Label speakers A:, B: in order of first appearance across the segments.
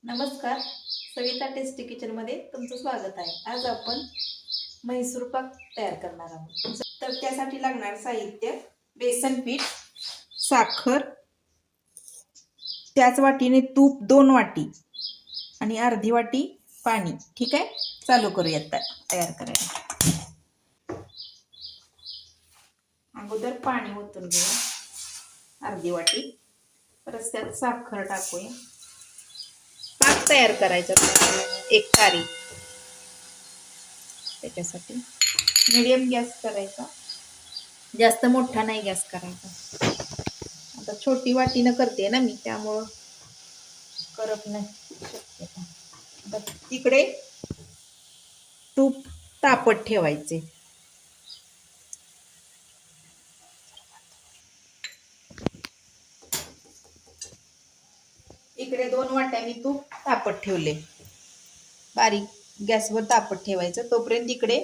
A: नमस्कार, सविता टेस्टी किचनमध्ये तुमचं स्वागत आहे. आज आपण म्हैसूर पाक तयार करणार आहोत. तर त्यासाठी लागणार साहित्य: बेसन पीठ, साखर, त्याच वाटीने तूप 2 वाटी आणि अर्धी वाटी पाणी. ठीक आहे, चालू करूयात तयार करायला. अगोदर पाणी ओतून घेऊया अर्धी वाटी, परत त्यात साखर टाकूया. पाक तयार करायचा एक तारी. त्याच्यासाठी मीडियम गॅस करायचा, जास्त मोठा नाही गॅस करायचा. आता छोटी वाटीनं करते ना मी, त्यामुळं करपण्याची शक्यता. आता तिकडे तूप तापत ठेवायचे. इकडे 2 वाट्या मी तूप तापत ठेवले. बारीक गॅसवर तापत ठेवायचं. तोपर्यंत इकडे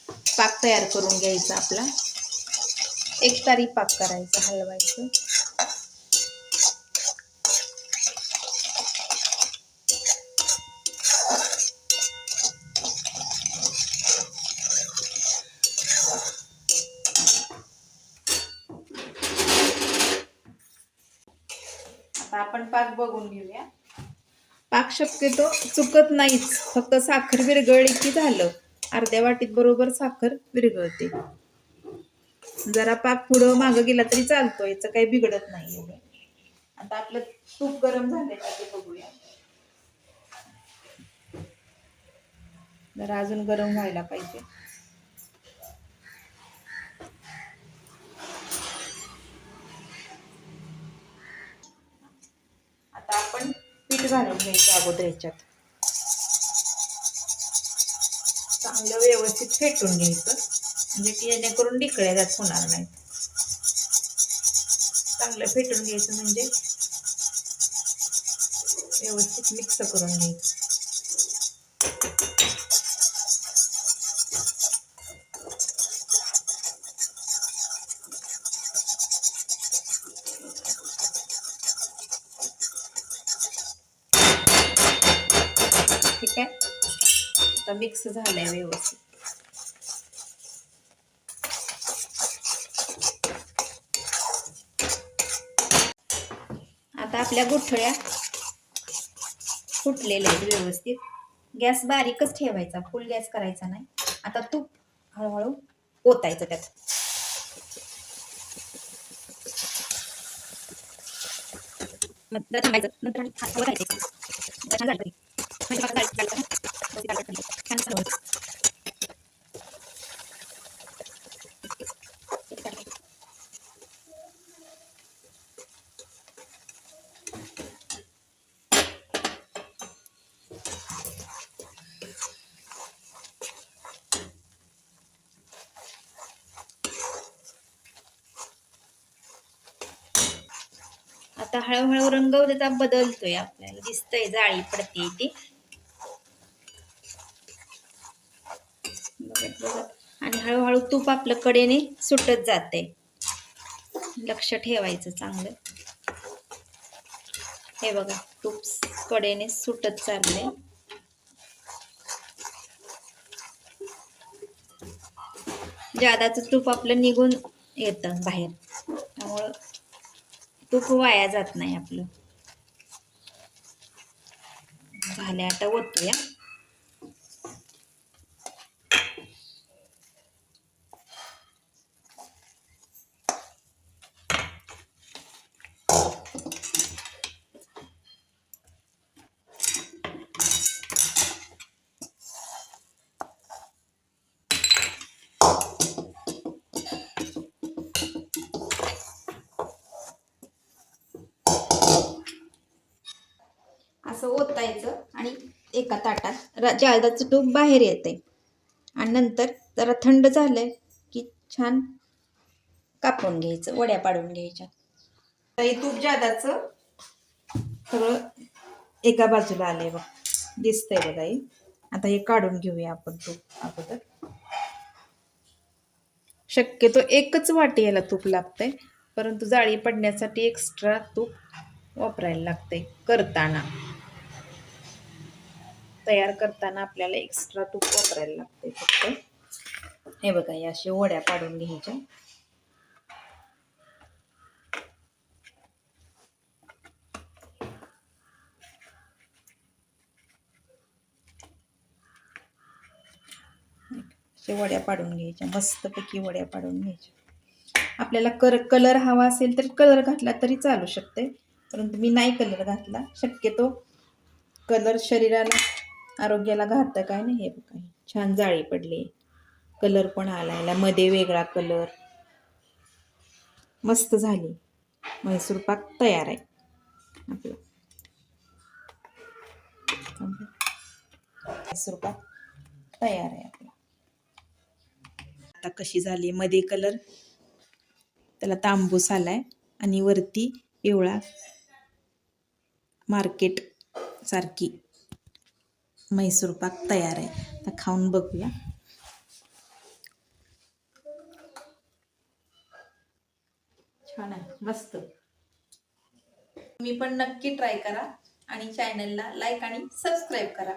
A: पाक तयार करून घ्यायचा आपला. एक तारी पाक करायचा, हलवायचं. आता आपण पाक बघून घेऊया. पाक शक्यतो चुकत नाहीच, फक्त साखर विरघळली की झालं. अर्ध्या वाटीत बरोबर साखर विरघळते. जरा पाक पुढं मागं गेला तरी चालतो, याचं काही बिघडत नाही एवढं. आता आपलं तूप गरम झालंय का ते बघूया. जरा अजून गरम व्हायला पाहिजे. आता आपण पीठ घालून घ्यायचं अगोदर याच्यात. चांगलं व्यवस्थित फेटून घ्यायचं, म्हणजे की जेणेकरून ढिकळ्या जात होणार नाहीत. चांगलं फेटून घ्यायचं म्हणजे व्यवस्थित मिक्स करून घ्यायचं. ठीक आहे, आता मिक्स झालंय व्यवस्थित. आता आपल्या गुठळ्या फुटलेल्या आहेत व्यवस्थित. गॅस बारीकच ठेवायचा, फुल गॅस करायचा नाही. आता तूप हळूहळू ओतायचं त्यात. नंतर थांबायचं, नंतर आता हळूहळू रंग त्याचा बदलतोय, आपल्याला दिसतंय जाळी पडते ती. आणि हळूहळू तूप आपल्या कडेने सुटत जाते. लक्ष ठेवायचं चांगलं. हे बघा, तूप कडेने सुटत चाललंय. जादाचं तूप आपलं निघून येतं बाहेर, त्यामुळं तूप वाया जात नाही आपलं. झाले, आता ओतूया. असं ओतायचं आणि एका ताटात जादाचं तूप बाहेर येते. आणि नंतर जरा थंड झालंय की छान कापून घ्यायचं, वड्या पाडून घ्यायच्या. हे तूप जादाचं सगळं एका बाजूला आलंय बघ, दिसतंय बघा. आता हे काढून घेऊया आपण तूप अगोदर. शक्यतो एकच वाटी याला तूप लागतंय, परंतु जाळी पडण्यासाठी एक्स्ट्रा तूप वापरायला लागतंय करताना. तयार करताना आपल्याला एक्स्ट्रा तूप वापरायला लागते फक्त. हे बघा, या अशा वड्या पाडून घ्यायच्या. वड्या पाडून घ्यायच्या, मस्तपैकी वड्या पाडून घ्यायच्या. आपल्याला कलर हवा असेल तर कलर घातला तरी चालू शकते, परंतु मी नाही कलर घातला. शक्यतो कलर शरीराला, आरोग्याला घातक आहे ना. हे बघा, छान जाळी पडली, कलर पण आला, मध्ये वेगळा कलर. मस्त झाली. म्हैसूर पाक तयार आहे आपला. म्हैसूर पाक तयार आहे आपला. आता कशी झाली, मध्ये कलर, त्याला तांबूस आलाय आणि वरती पिवळा मार्केट सारखी म्हैसूर पाक तयार आहे. आता खाऊन बघूया. छान आहे, मस्त. तुम्ही पण नक्की ट्राय करा आणि चॅनलला लाईक आणि सबस्क्राईब करा.